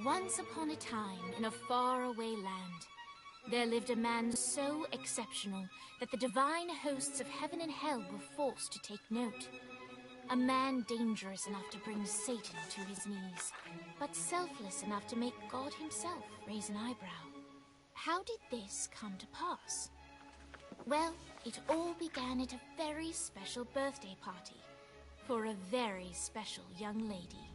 Once upon a time, in a faraway land, there lived a man so exceptional that the divine hosts of heaven and hell were forced to take note. A man dangerous enough to bring Satan to his knees, but selfless enough to make God himself raise an eyebrow. How did this come to pass? Well, it all began at a very special birthday party for a very special young lady.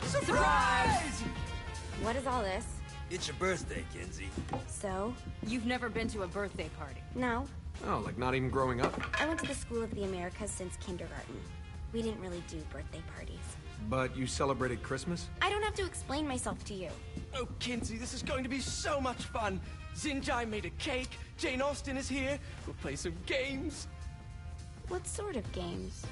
Surprise! What is all this? It's your birthday, Kinsey. So? You've never been to a birthday party? No. Oh, like not even growing up? I went to the School of the Americas since kindergarten. We didn't really do birthday parties. But you celebrated Christmas? I don't have to explain myself to you. Oh, Kinsey, this is going to be so much fun. Xinjai made a cake, Jane Austen is here, we'll play some games. What sort of games?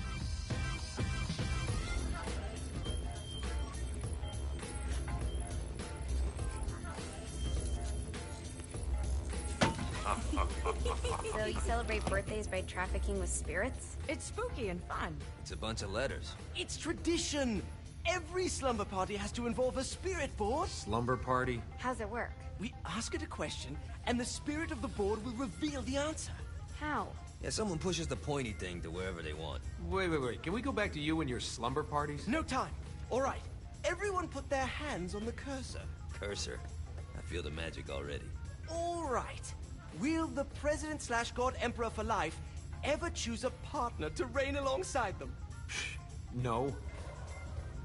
So you celebrate birthdays by trafficking with spirits? It's spooky and fun. It's a bunch of letters. It's tradition. Every slumber party has to involve a spirit board. Slumber party? How's it work? We ask it a question, and the spirit of the board will reveal the answer. How? Yeah, someone pushes the pointy thing to wherever they want. Wait. Can we go back to you and your slumber parties? No time. All right. Everyone put their hands on the cursor. Cursor. I feel the magic already. All right. Will the President/God Emperor for life ever choose a partner to reign alongside them? No.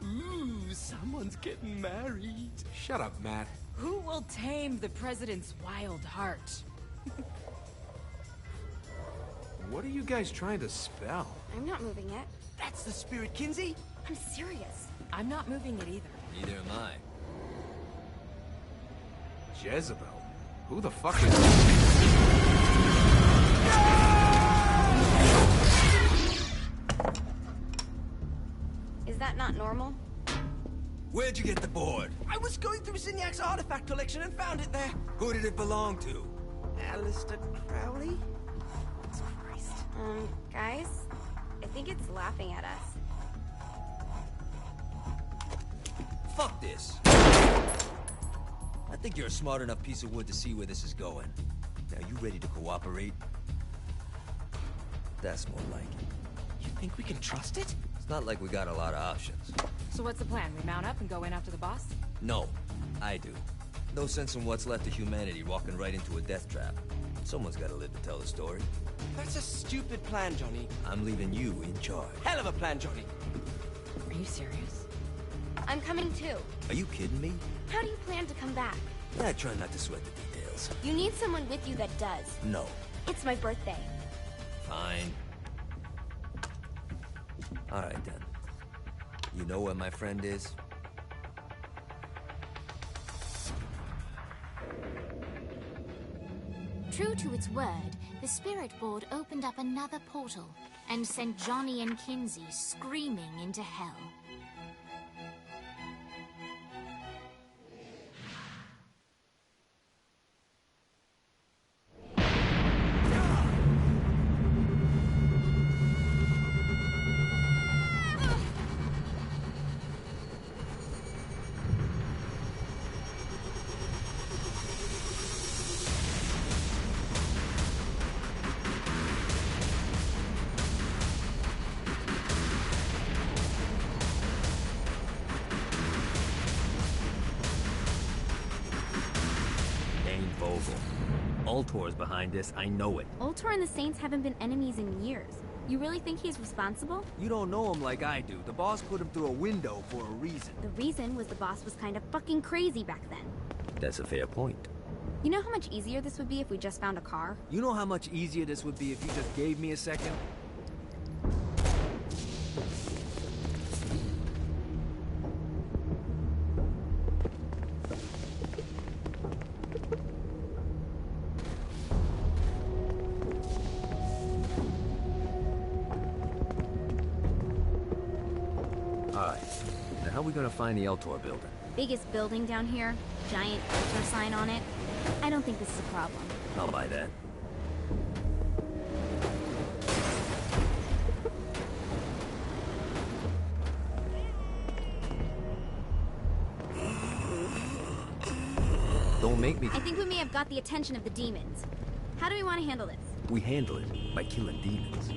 Ooh, someone's getting married. Shut up, Matt. Who will tame the president's wild heart? What are you guys trying to spell? I'm not moving it. That's the spirit, Kinsey. I'm serious. I'm not moving it either. Neither am I. Jezebel? Who the fuck is... Is that not normal? Where'd you get the board? I was going through Zinyak's artifact collection and found it there. Who did it belong to? Aleister Crowley? Christ. Guys? I think it's laughing at us. Fuck this. I think you're a smart enough piece of wood to see where this is going. Now, you ready to cooperate? That's more like it. You think we can trust it? It's not like we got a lot of options. So what's the plan? We mount up and go in after the boss? No, I do. No sense in what's left of humanity walking right into a death trap. Someone's gotta live to tell the story. That's a stupid plan, Johnny. I'm leaving you in charge. Hell of a plan, Johnny. Are you serious? I'm coming too. Are you kidding me? How do you plan to come back? I try not to sweat the details. You need someone with you that does. No. It's my birthday. Fine. Alright then. You know where my friend is? True to its word, the spirit board opened up another portal and sent Johnny and Kinsey screaming into hell. Ultor's behind this, I know it. Ultor and the Saints haven't been enemies in years. You really think he's responsible? You don't know him like I do. The boss put him through a window for a reason. The reason was the boss was kind of fucking crazy back then. That's a fair point. You know how much easier this would be if we just found a car? You know how much easier this would be if you just gave me a second? How are we gonna find the Eltor building? Biggest building down here, giant Ultor sign on it. I don't think this is a problem. I'll buy that. make me... I think we may have got the attention of the demons. How do we want to handle this? We handle it by killing demons.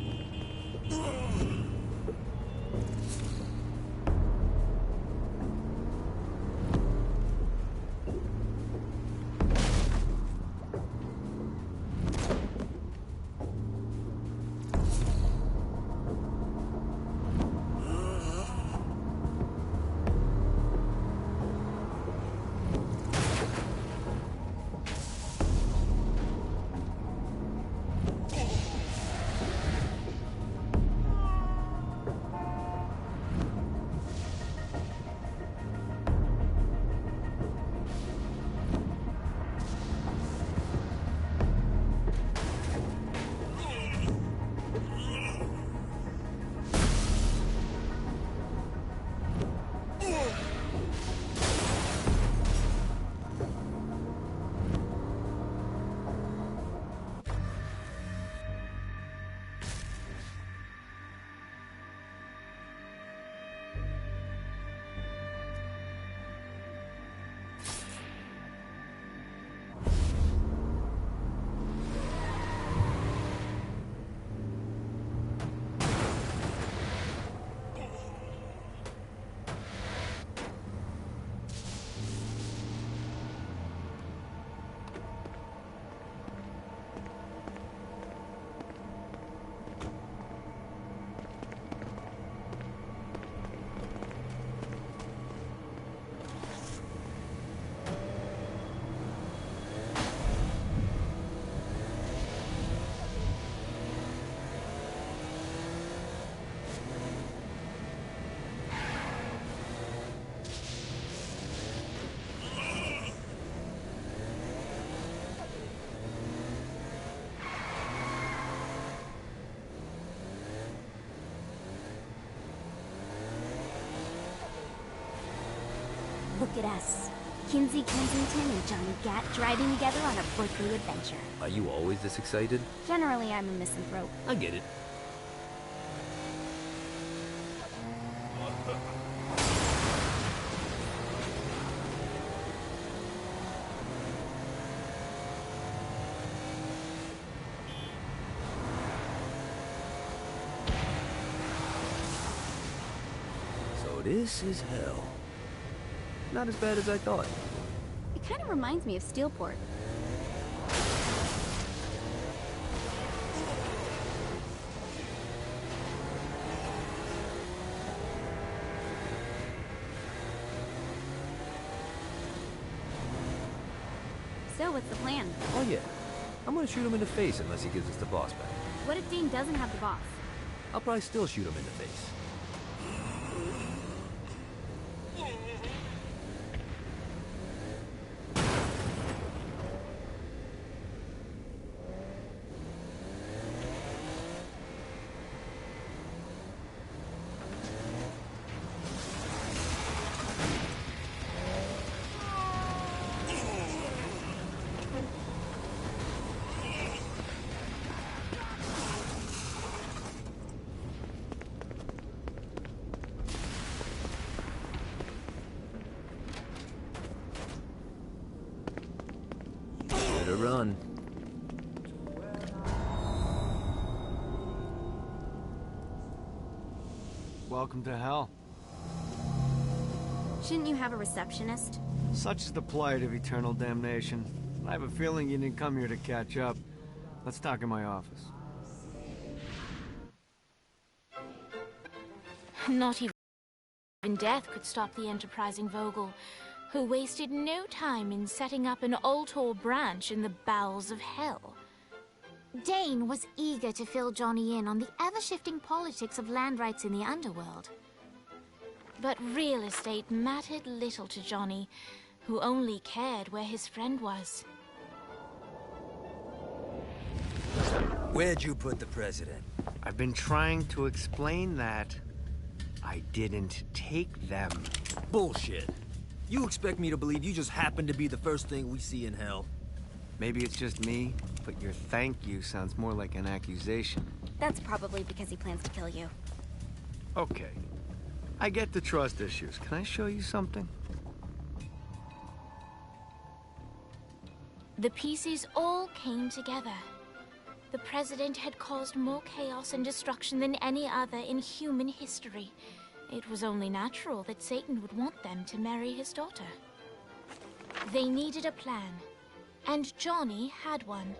Look at us. Kinsey Kensington and Johnny Gat driving together on a Berkeley adventure. Are you always this excited? Generally, I'm a misanthrope. I get it. So this is hell. Not as bad as I thought. It kind of reminds me of Steelport. So, what's the plan? Oh yeah. I'm gonna shoot him in the face unless he gives us the boss back. What if Dean doesn't have the boss? I'll probably still shoot him in the face. Better run. Welcome to hell. Shouldn't you have a receptionist? Such is the plight of eternal damnation. I have a feeling you didn't come here to catch up. Let's talk in my office. Not even death could stop the enterprising Vogel, who wasted no time in setting up an Ultor branch in the bowels of hell. Dane was eager to fill Johnny in on the ever-shifting politics of land rights in the underworld. But real estate mattered little to Johnny, who only cared where his friend was. Where'd you put the president? I've been trying to explain that. I didn't take them. Bullshit. You expect me to believe you just happened to be the first thing we see in hell? Maybe it's just me, but your thank you sounds more like an accusation. That's probably because he plans to kill you. Okay. I get the trust issues. Can I show you something? The pieces all came together. The President had caused more chaos and destruction than any other in human history. It was only natural that Satan would want them to marry his daughter. They needed a plan, and Johnny had one.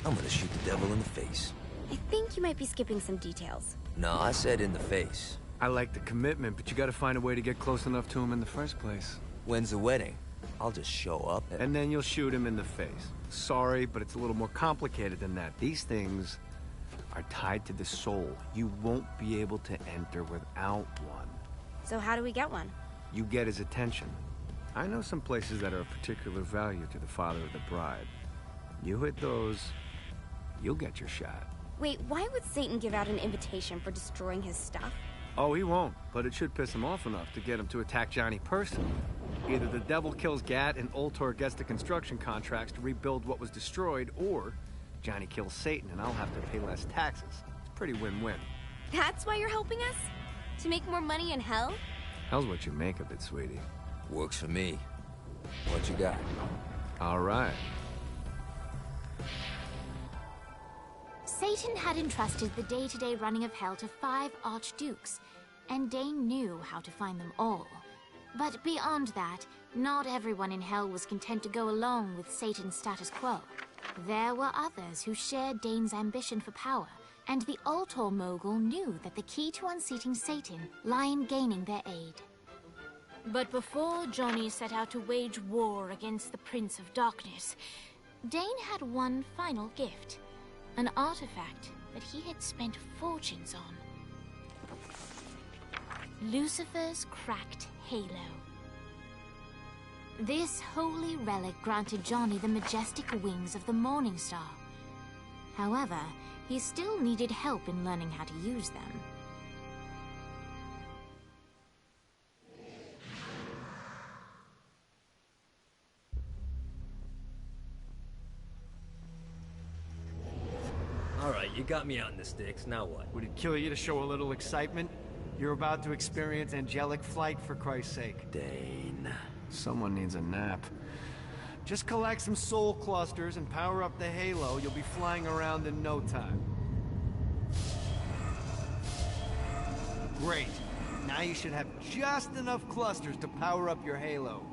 I'm gonna shoot the devil in the face. I think you might be skipping some details. No, I said in the face. I like the commitment, but you gotta find a way to get close enough to him in the first place. When's the wedding? I'll just show up And then you'll shoot him in the face. Sorry, but it's a little more complicated than that. These things are tied to the soul. You won't be able to enter without one. So how do we get one? You get his attention. I know some places that are of particular value to the father of the bride. You hit those, you'll get your shot. Wait, why would Satan give out an invitation for destroying his stuff? Oh, he won't, but it should piss him off enough to get him to attack Johnny personally. Either the devil kills Gat and Ultor gets the construction contracts to rebuild what was destroyed, or Johnny kills Satan and I'll have to pay less taxes. It's pretty win-win. That's why you're helping us? To make more money in hell? Hell's what you make of it, sweetie. Works for me. What you got? All right. Satan had entrusted the day-to-day running of Hell to 5 archdukes, and Dane knew how to find them all. But beyond that, not everyone in Hell was content to go along with Satan's status quo. There were others who shared Dane's ambition for power, and the Ultor mogul knew that the key to unseating Satan lay in gaining their aid. But before Johnny set out to wage war against the Prince of Darkness, Dane had one final gift. An artifact that he had spent fortunes on. Lucifer's cracked halo. This holy relic granted Johnny the majestic wings of the Morning Star. However, he still needed help in learning how to use them. Alright, you got me out in the sticks, now what? Would it kill you to show a little excitement? You're about to experience angelic flight, for Christ's sake. Dane. Someone needs a nap. Just collect some soul clusters and power up the halo. You'll be flying around in no time. Great. Now you should have just enough clusters to power up your halo.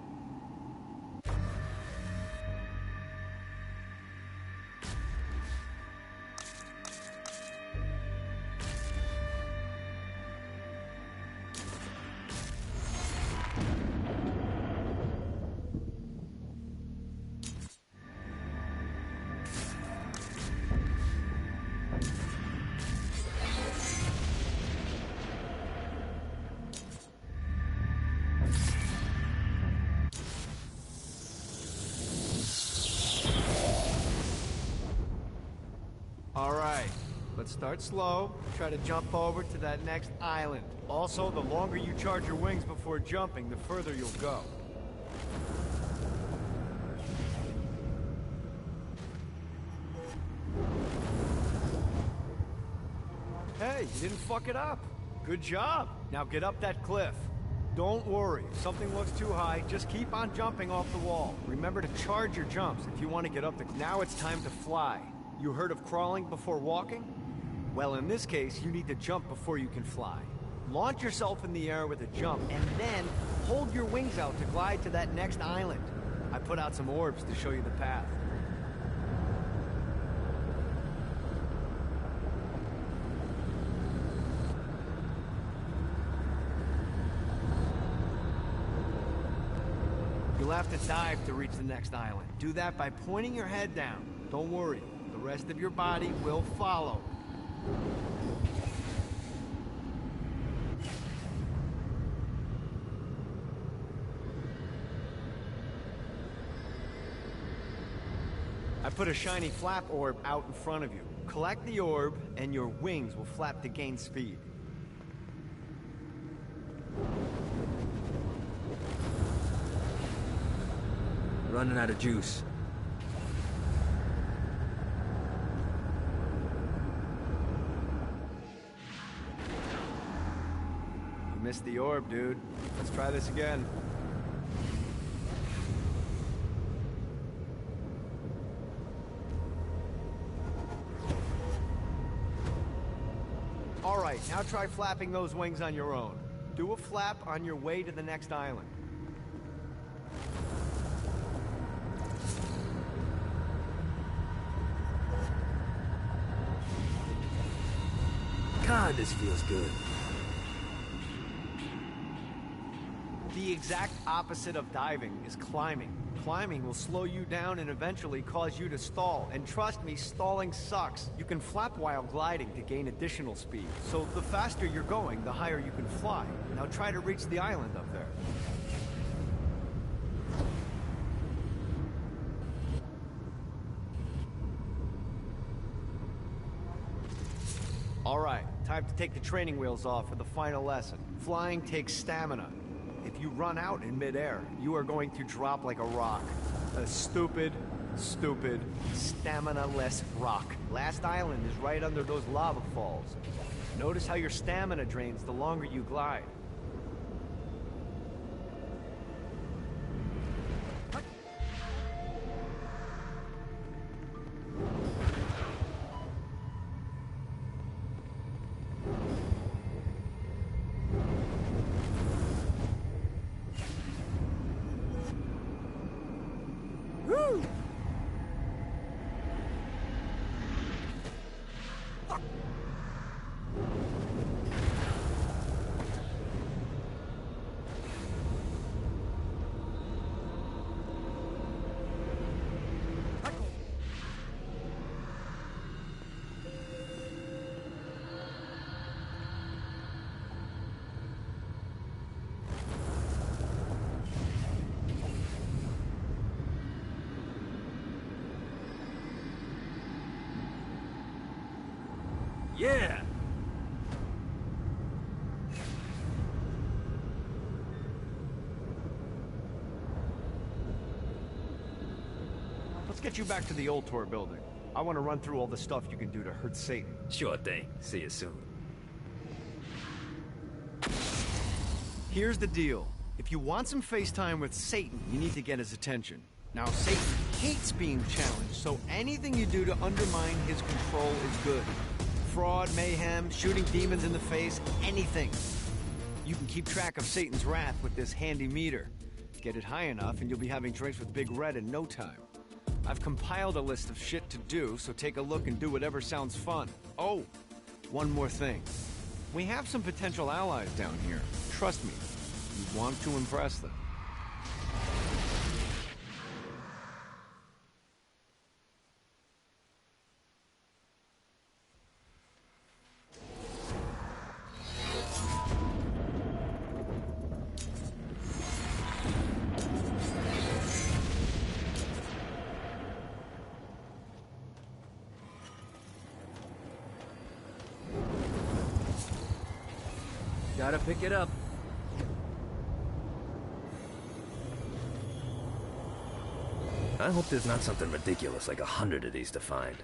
Alright, let's start slow. Try to jump over to that next island. Also, the longer you charge your wings before jumping, the further you'll go. Hey, you didn't fuck it up. Good job. Now get up that cliff. Don't worry, if something looks too high, just keep on jumping off the wall. Remember to charge your jumps if you want to get up the... Now it's time to fly. You heard of crawling before walking? Well, in this case, you need to jump before you can fly. Launch yourself in the air with a jump, and then hold your wings out to glide to that next island. I put out some orbs to show you the path. You'll have to dive to reach the next island. Do that by pointing your head down. Don't worry. The rest of your body will follow. I put a shiny flap orb out in front of you. Collect the orb, and your wings will flap to gain speed. Running out of juice. You missed the orb, dude. Let's try this again. right, now try flapping those wings on your own. Do a flap on your way to the next island. God, this feels good. The exact opposite of diving is climbing. Climbing will slow you down and eventually cause you to stall. And trust me, stalling sucks. You can flap while gliding to gain additional speed. So the faster you're going, the higher you can fly. Now try to reach the island up there. All right, time to take the training wheels off for the final lesson. Flying takes stamina. If you run out in midair, you are going to drop like a rock. A stupid, stamina-less rock. Last island is right under those lava falls. Notice how your stamina drains the longer you glide. Yeah! Let's get you back to the old tour building. I want to run through all the stuff you can do to hurt Satan. Sure thing. See you soon. Here's the deal. If you want some FaceTime with Satan, you need to get his attention. Now, Satan hates being challenged, so anything you do to undermine his control is good. Fraud, mayhem, shooting demons in the face, anything. You can keep track of Satan's wrath with this handy meter. Get it high enough and you'll be having drinks with Big Red in no time. I've compiled a list of shit to do, so take a look and do whatever sounds fun. Oh, one more thing. We have some potential allies down here. Trust me, you want to impress them. Gotta pick it up. I hope there's not something ridiculous like 100 of these to find.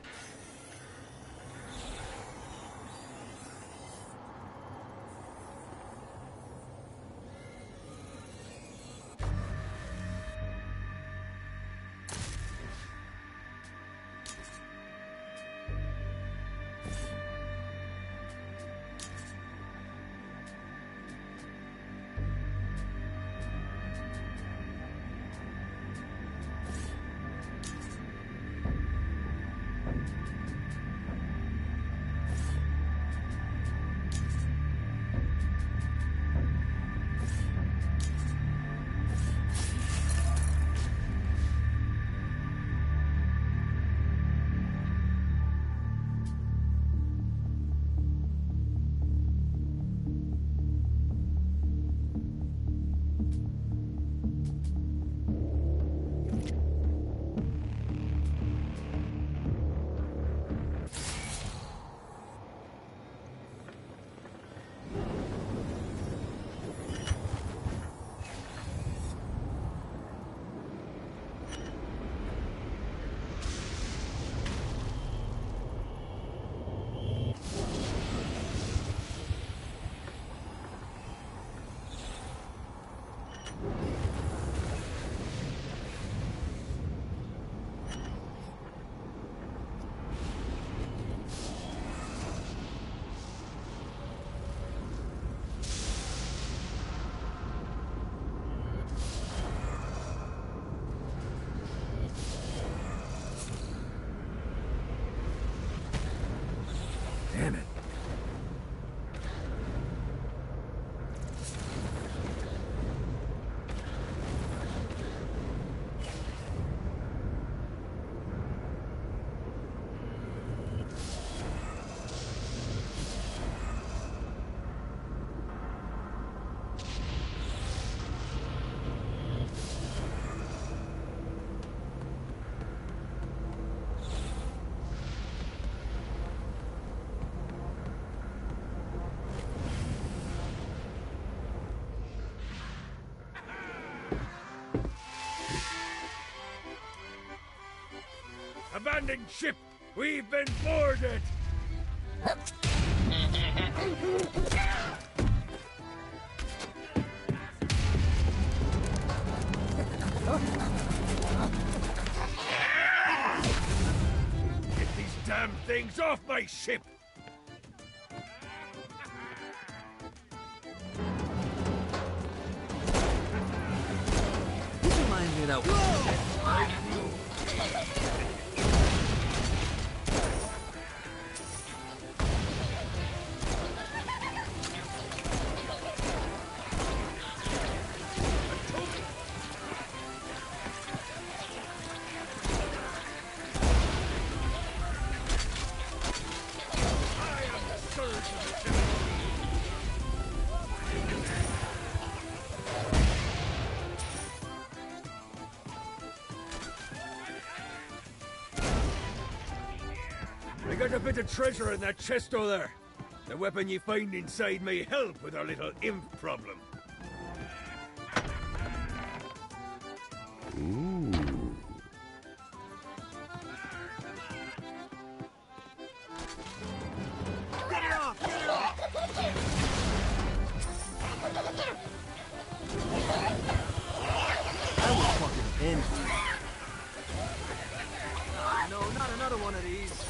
Abandoned ship! We've been boarded! Get these damn things off my ship! Would you mind me now? I got a bit of treasure in that chest over there. The weapon you find inside may help with our little imp problem. I was fucking pinned. No, not another one of these.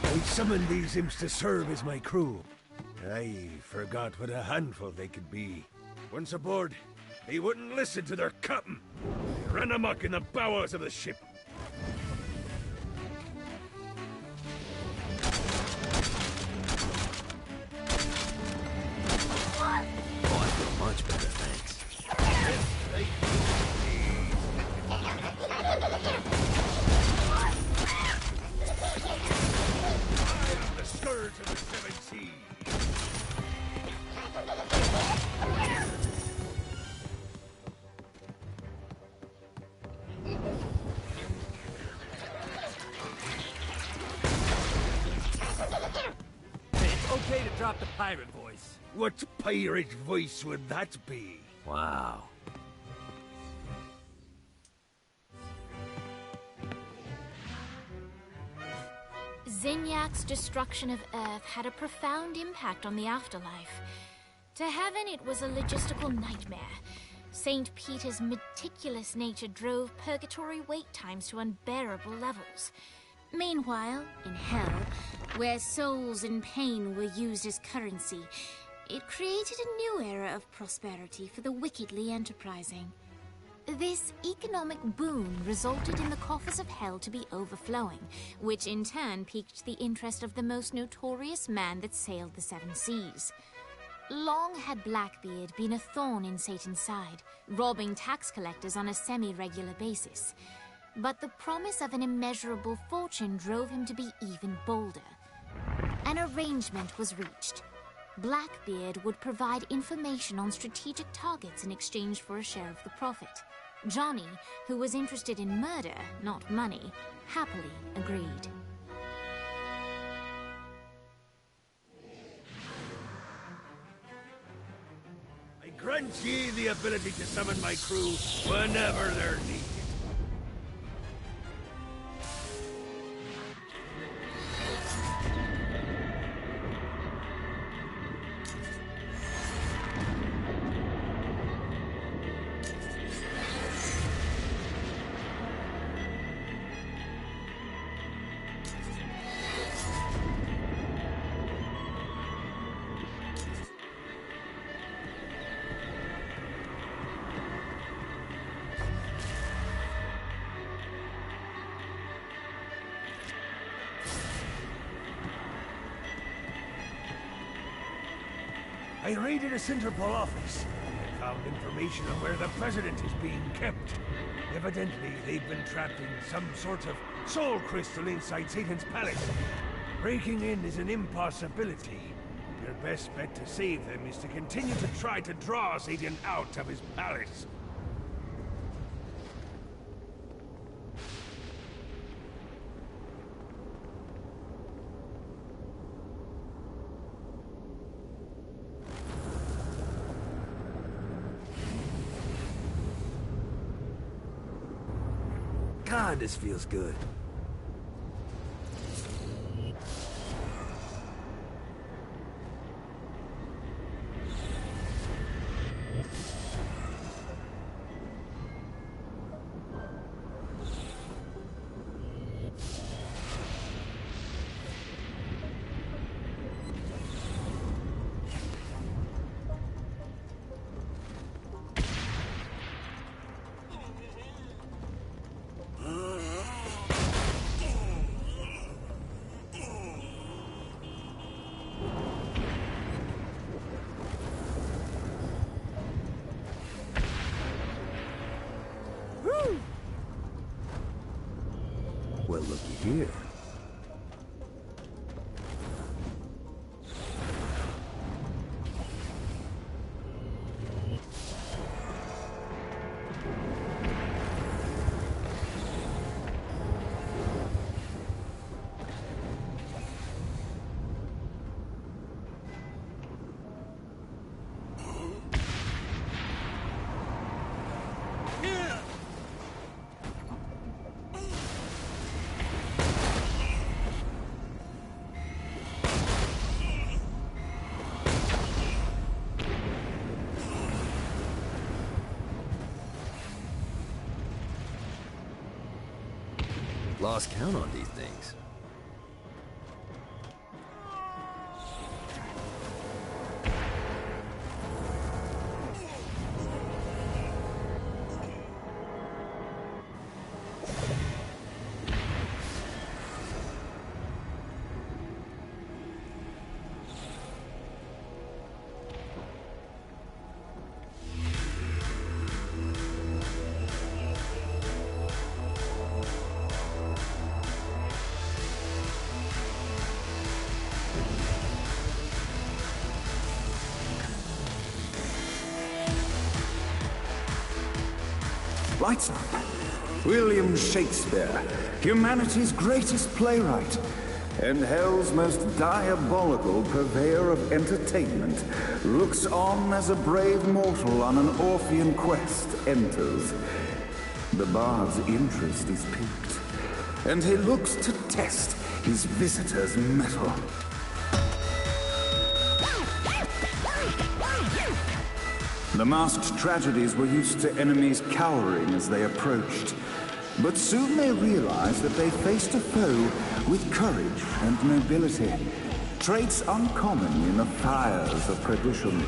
I summoned these imps to serve as my crew. I forgot what a handful they could be. Once aboard, they wouldn't listen to their captain. They ran amok in the bowels of the ship. Oh, I feel much better, thanks. The scourge of the seven seas. It's okay to drop the pirate voice. What pirate voice would that be? Wow. Zinyak's destruction of Earth had a profound impact on the afterlife. To heaven, it was a logistical nightmare. St. Peter's meticulous nature drove purgatory wait times to unbearable levels. Meanwhile, in hell, where souls in pain were used as currency, it created a new era of prosperity for the wickedly enterprising. This economic boon resulted in the coffers of hell to be overflowing, which in turn piqued the interest of the most notorious man that sailed the seven seas. Long had Blackbeard been a thorn in Satan's side, robbing tax collectors on a semi-regular basis. But the promise of an immeasurable fortune drove him to be even bolder. An arrangement was reached. Blackbeard would provide information on strategic targets in exchange for a share of the profit. Johnny, who was interested in murder, not money, happily agreed. I grant ye the ability to summon my crew whenever they're needed. I raided a Interpol office and found information on where the President is being kept. Evidently, they've been trapped in some sort of soul crystal inside Satan's palace. Breaking in is an impossibility. Your best bet to save them is to continue to try to draw Satan out of his palace. God, this feels good. Well, looky here. Lost count on these things. Lights up. William Shakespeare, humanity's greatest playwright, and hell's most diabolical purveyor of entertainment, looks on as a brave mortal on an Orphean quest enters. The bard's interest is piqued, and he looks to test his visitor's mettle. The masked tragedies were used to enemies cowering as they approached. But soon they realized that they faced a foe with courage and nobility, traits uncommon in the fires of perdition.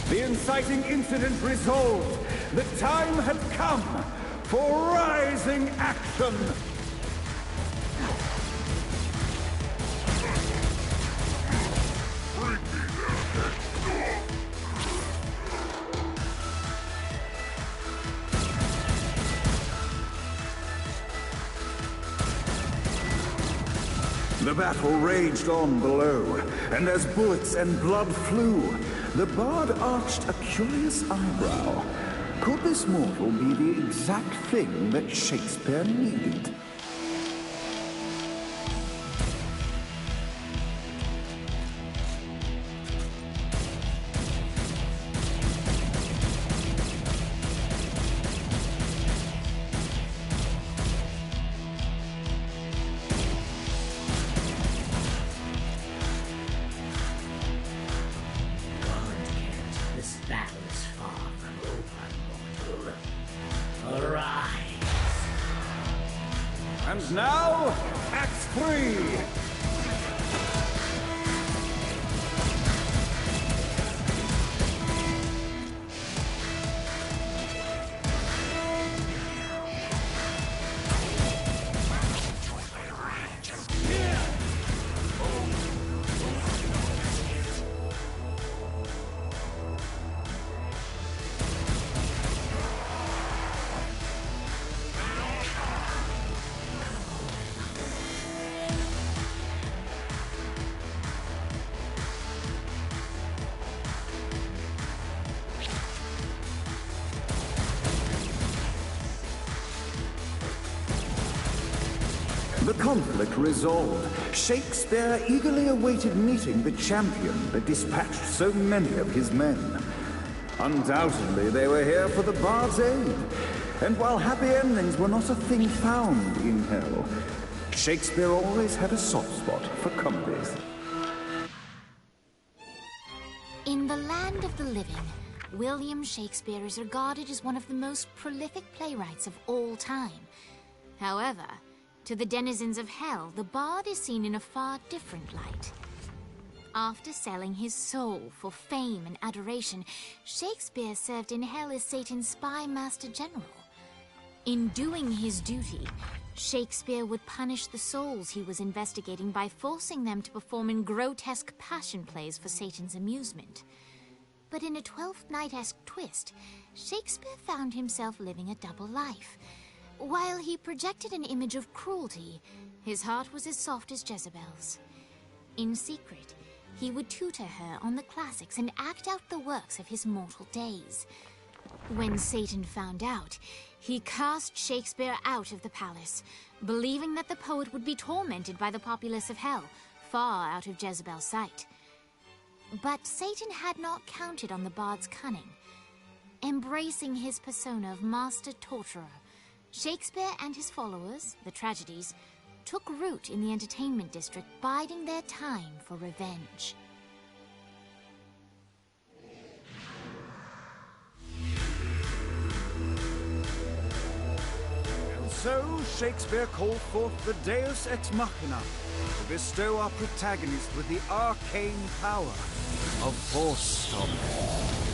The inciting incident resolved. The time had come for rising action. The battle raged on below, and as bullets and blood flew, the bard arched a curious eyebrow. Could this mortal be the exact thing that Shakespeare needed? This battle is far from over, mortal. Arise! And now, Act 3! The conflict resolved, Shakespeare eagerly awaited meeting the champion that dispatched so many of his men. Undoubtedly, they were here for the Bard's aid. And while happy endings were not a thing found in hell, Shakespeare always had a soft spot for comedies. In the land of the living, William Shakespeare is regarded as one of the most prolific playwrights of all time. However, to the denizens of hell, the bard is seen in a far different light. After selling his soul for fame and adoration, Shakespeare served in hell as Satan's spy master general. In doing his duty, Shakespeare would punish the souls he was investigating by forcing them to perform in grotesque passion plays for Satan's amusement. But in a Twelfth Night-esque twist, Shakespeare found himself living a double life. While he projected an image of cruelty, his heart was as soft as Jezebel's. In secret, he would tutor her on the classics and act out the works of his mortal days. When Satan found out, he cast Shakespeare out of the palace, believing that the poet would be tormented by the populace of hell, far out of Jezebel's sight. But Satan had not counted on the bard's cunning. Embracing his persona of master torturer, Shakespeare and his followers, the tragedies, took root in the entertainment district, biding their time for revenge. And so, Shakespeare called forth the Deus Ex Machina to bestow our protagonist with the arcane power of force stopping.